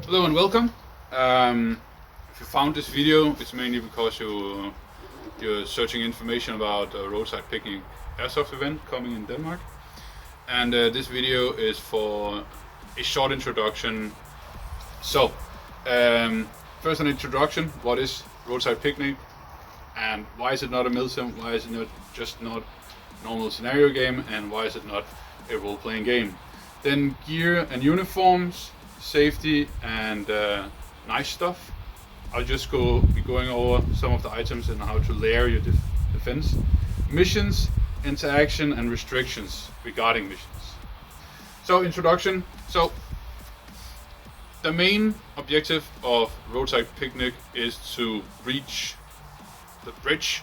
Hello and welcome. If you found this video, it's mainly because you're searching information about a Roadside picnic Airsoft event coming in Denmark. And this video is for a short introduction. So, first an introduction, what is Roadside picnic and why is it not a milsim, why is it not just not normal scenario game, and why is it not a role-playing game. Then gear and uniforms, safety and nice stuff. I'll just be going over some of the items and how to layer your defense. Missions, interaction and restrictions regarding missions. So introduction. So the main objective of Roadside Picnic is to reach the bridge,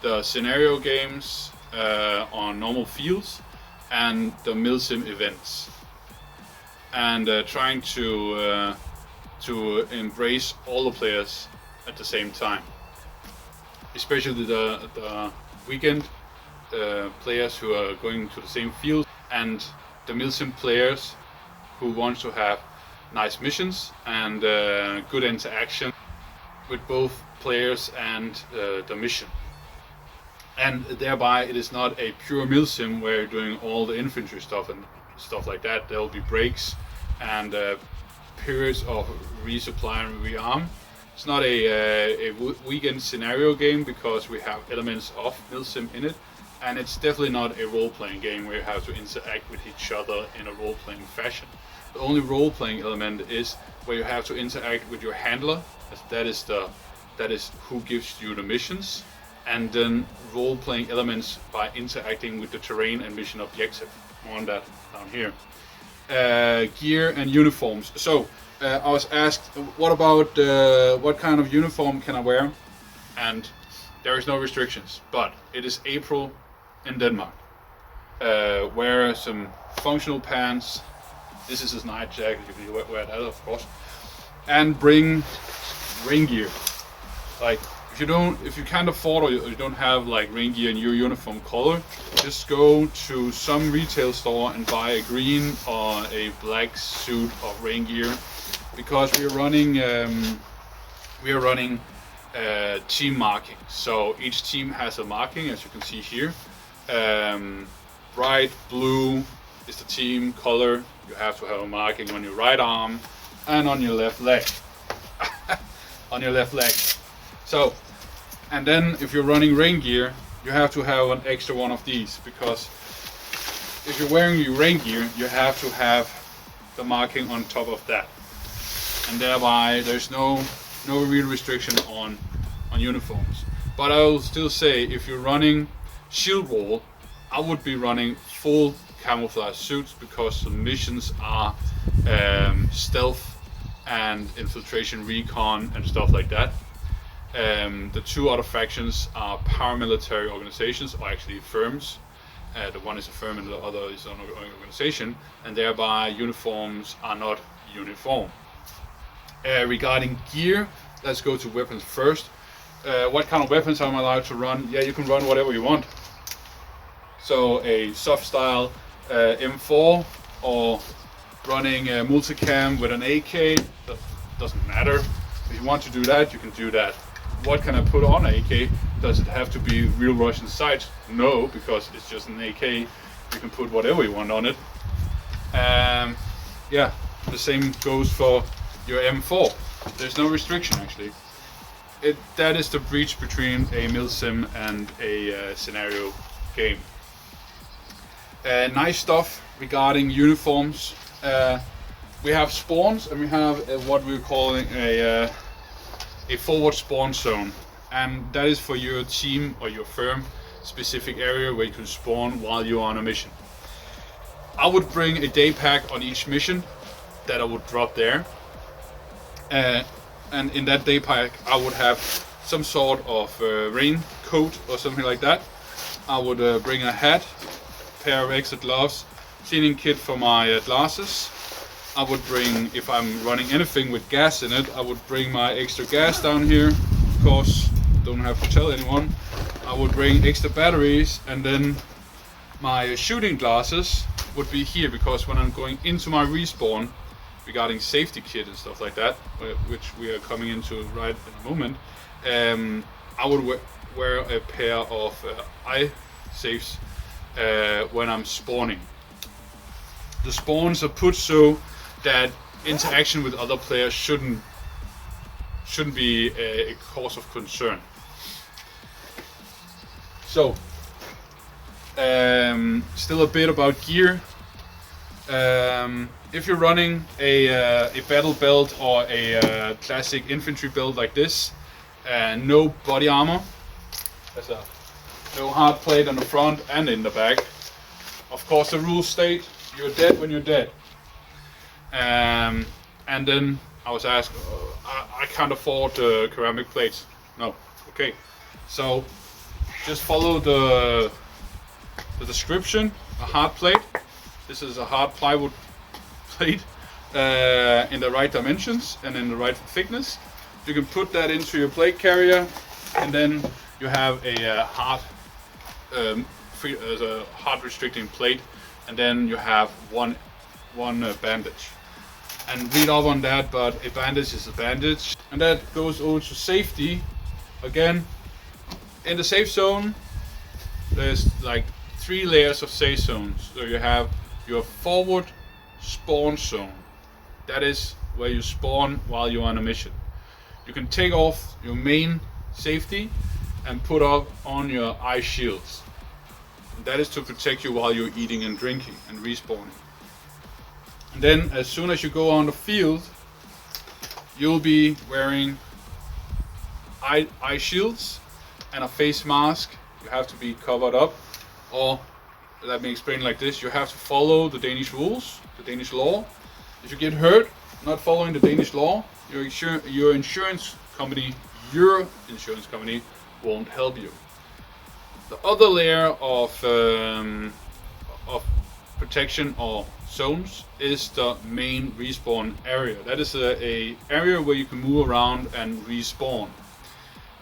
the scenario games on normal fields and the milsim events, and trying to embrace all the players at the same time, especially the weekend players who are going to the same field, and the milsim players who want to have nice missions and good interaction with both players and the mission. And thereby it is not a pure milsim where you're doing all the infantry stuff and stuff like that. There will be breaks and periods of resupply and rearm. It's not a weekend scenario game because we have elements of milsim in it, and it's definitely not a role-playing game where you have to interact with each other in a role-playing fashion. The only role-playing element is where you have to interact with your handler, as that is who gives you the missions, and then role-playing elements by interacting with the terrain and mission objective. More on that down here. Gear and uniforms. So I was asked, what about what kind of uniform can I wear? And there is no restrictions, but it is April in Denmark. Wear some functional pants. This is a night jacket, you can wear that of course. And bring rain gear. Like, if you can't afford or you don't have like rain gear in your uniform color, just go to some retail store and buy a green or a black suit of rain gear, because we are running team marking. So each team has a marking, as you can see here. Bright blue is the team color. You have to have a marking on your right arm and on your left leg. On your left leg. So, and then if you're running rain gear, you have to have an extra one of these, because if you're wearing your rain gear, you have to have the marking on top of that. And thereby there's no real restriction on uniforms. But I will still say, if you're running shield wall, I would be running full camouflage suits, because the missions are stealth and infiltration recon and stuff like that. The two other factions are paramilitary organizations, or actually firms. The one is a firm and the other is an organization, and thereby uniforms are not uniform. Regarding gear, let's go to weapons first. What kind of weapons am I allowed to run? Yeah, you can run whatever you want. So a soft style M4, or running a multicam with an AK, that doesn't matter. If you want to do that, you can do that. What can I put on an AK? Does it have to be real Russian sights? No, because it's just an AK. You can put whatever you want on it. Yeah, the same goes for your M4. There's no restriction actually. That is the breach between a milsim and a scenario game. Nice stuff regarding uniforms. We have spawns, and we have what we're calling a forward spawn zone, and that is for your team or your firm specific area where you can spawn while you're on a mission. I would bring a day pack on each mission that I would drop there, and in that day pack I would have some sort of rain coat or something like that. I would bring a hat, pair of extra gloves, cleaning kit for my glasses. I would bring, if I'm running anything with gas in it, I would bring my extra gas down here. Of course, don't have to tell anyone. I would bring extra batteries, and then my shooting glasses would be here, because when I'm going into my respawn, regarding safety kit and stuff like that, which we are coming into right in a moment, I would wear a pair of eye safes when I'm spawning. The spawns are put so that interaction with other players shouldn't be a cause of concern. So, still a bit about gear. If you're running a battle belt or a classic infantry belt like this, no body armor, there's no hard plate on the front and in the back. Of course, the rules state you're dead when you're dead. And then I was asked, I can't afford ceramic plates. No, okay. So just follow the description. A hard plate. This is a hard plywood plate in the right dimensions and in the right thickness. You can put that into your plate carrier, and then you have a hard restricting plate, and then you have one bandage. And read up on that, but a bandage is a bandage. And that goes over to safety. Again, in the safe zone, there's like 3 layers of safe zones. So you have your forward spawn zone. That is where you spawn while you're on a mission. You can take off your main safety and put up on your eye shields. And that is to protect you while you're eating and drinking and respawning. And then as soon as you go on the field, you'll be wearing eye shields and a face mask. You have to be covered up, or let me explain like this: you have to follow the Danish rules, the Danish law. If you get hurt not following the Danish law, your insurance company won't help you. The other layer of protection or zones is the main respawn area. That is a area where you can move around and respawn.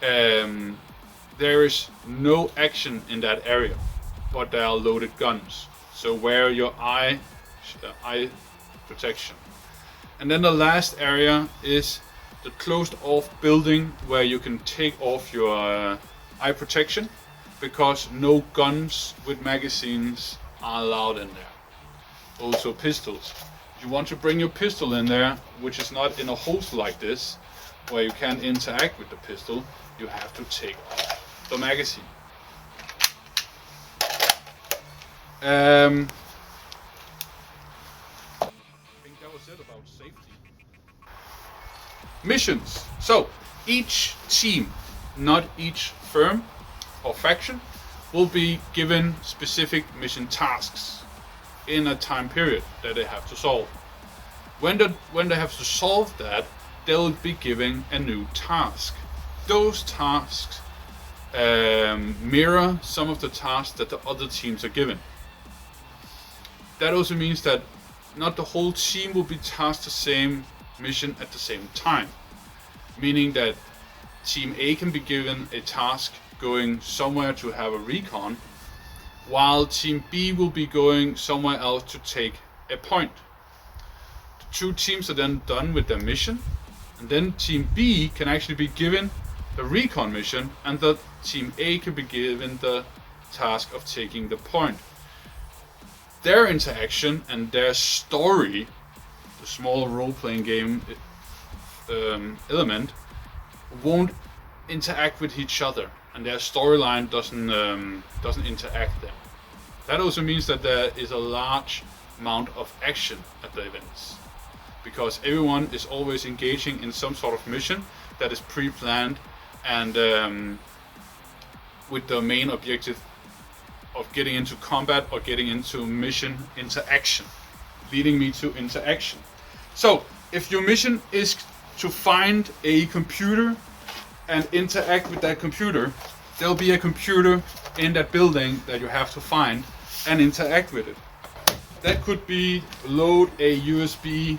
There is no action in that area, but there are loaded guns. So wear your eye protection. And then the last area is the closed off building where you can take off your eye protection, because no guns with magazines are allowed in there. Also pistols. If you want to bring your pistol in there, which is not in a holster like this, where you can interact with the pistol, you have to take off the magazine. I think that was it about safety. Missions. So each team, not each firm or faction, will be given specific mission tasks in a time period that they have to solve. When they have to solve that, they'll be given a new task. Those tasks mirror some of the tasks that the other teams are given. That also means that not the whole team will be tasked the same mission at the same time. Meaning that Team A can be given a task going somewhere to have a recon, while Team B will be going somewhere else to take a point. The 2 teams are then done with their mission, and then Team B can actually be given the recon mission, and the Team A can be given the task of taking the point. Their interaction and their story, the small role-playing game element, won't interact with each other, and their storyline doesn't interact there. That also means that there is a large amount of action at the events, because everyone is always engaging in some sort of mission that is pre-planned and with the main objective of getting into combat or getting into mission interaction, leading me to interaction. So if your mission is to find a computer and interact with that computer, there'll be a computer in that building that you have to find and interact with it. That could be load a USB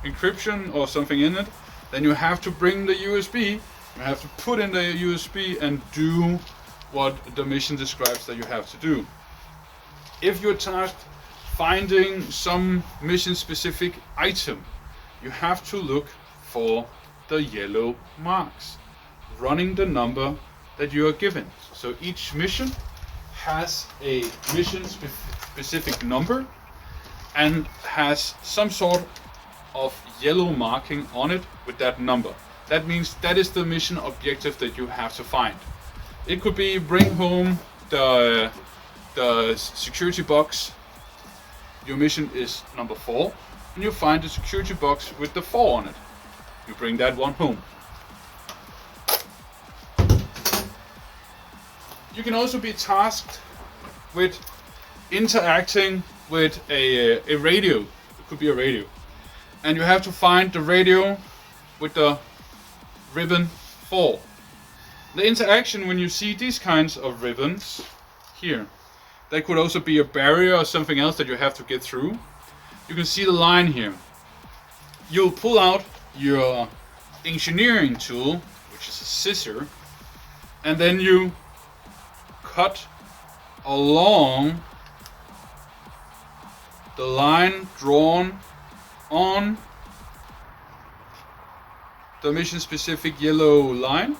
encryption or something in it. Then you have to bring the USB, you have to put in the USB and do what the mission describes that you have to do. If you're tasked finding some mission specific item, you have to look for the yellow marks, running the number that you are given. So each mission has a mission specific number and has some sort of yellow marking on it with that number. That means that is the mission objective that you have to find. It could be bring home the security box. Your mission is number 4, and you find the security box with the 4 on it. You bring that one home. You can also be tasked with interacting with a radio. It could be a radio. And you have to find the radio with the ribbon 4. The interaction, when you see these kinds of ribbons here, that could also be a barrier or something else that you have to get through. You can see the line here. You'll pull out your engineering tool, which is a scissor, and then you cut along the line drawn on the mission specific yellow line.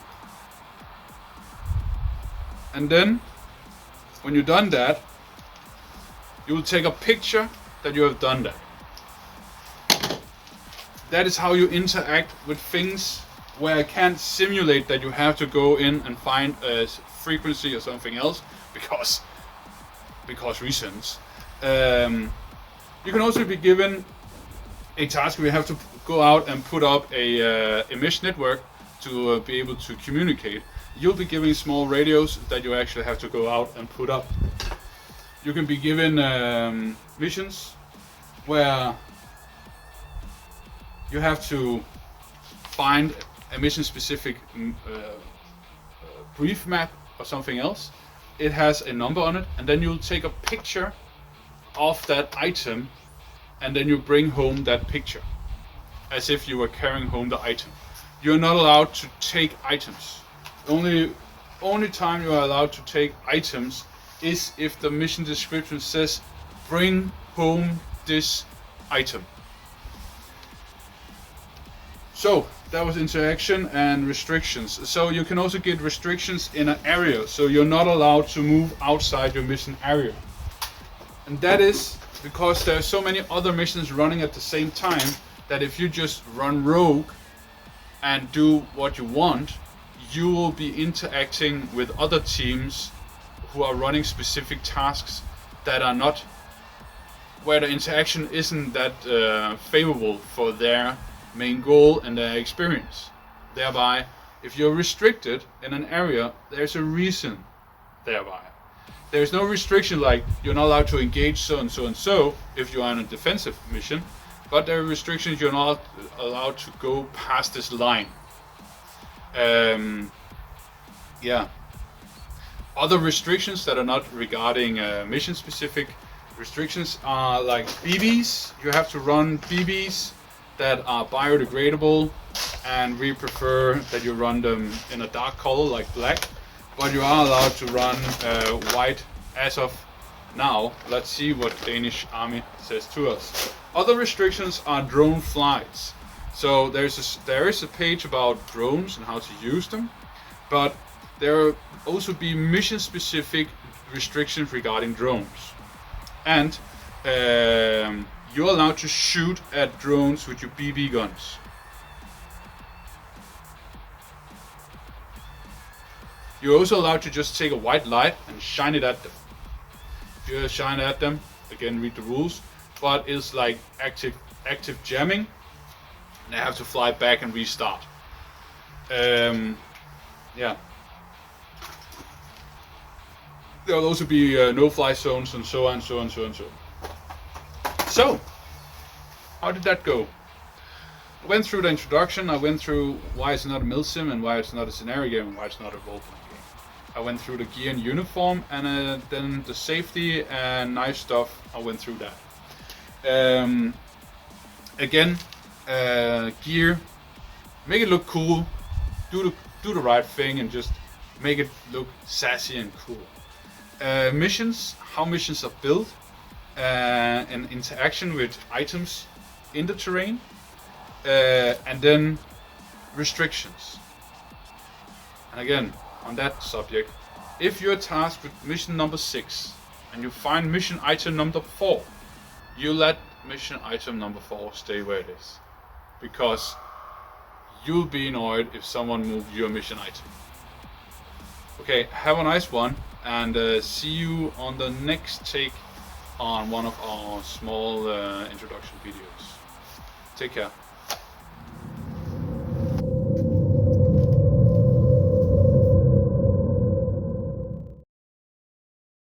And then when you've done that, you will take a picture that you have done that. That is how you interact with things where I can't simulate that you have to go in and find a frequency or something else because reasons. You can also be given a task where you have to go out and put up a mesh network to be able to communicate. You'll be given small radios that you actually have to go out and put up. You can be given missions where you have to find a mission specific brief map or something else. It has a number on it, and then you'll take a picture of that item, and then you bring home that picture as if you were carrying home the item. You're not allowed to take items. Only time you are allowed to take items is if the mission description says bring home this item. So that was interaction and restrictions. So you can also get restrictions in an area, so you're not allowed to move outside your mission area. And that is because there are so many other missions running at the same time that if you just run rogue and do what you want, you will be interacting with other teams who are running specific tasks that are not, where the interaction isn't that favorable for their main goal and their experience. Thereby, if you're restricted in an area, there's a reason thereby. There's no restriction like you're not allowed to engage so and so and so if you are on a defensive mission, but there are restrictions you're not allowed to go past this line. Yeah. Other restrictions that are not regarding mission specific restrictions are like BBs. You have to run BBs that are biodegradable, and we prefer that you run them in a dark color like black, but you are allowed to run white as of now. Let's see what Danish army says to us. Other restrictions are drone flights. So there is a page about drones and how to use them, but there will also be mission specific restrictions regarding drones. And you're allowed to shoot at drones with your BB guns. You're also allowed to just take a white light and shine it at them. If you shine at them, again read the rules, but it's like active jamming, and they have to fly back and restart. Yeah. There will also be no-fly zones and so on, so on, so on, so on. So, how did that go? I went through the introduction, I went through why it's not a milsim and why it's not a scenario game and why it's not a role-playing game. I went through the gear and uniform, and then the safety and knife stuff, I went through that. Again, gear, make it look cool, do the right thing and just make it look sassy and cool. Missions, how missions are built, and interaction with items in the terrain. And then restrictions. And again, on that subject, if you're tasked with mission number 6 and you find mission item number 4, you let mission item number 4 stay where it is. Because you'll be annoyed if someone moved your mission item. Okay, have a nice one, and see you on the next take on one of our small introduction videos. Take care.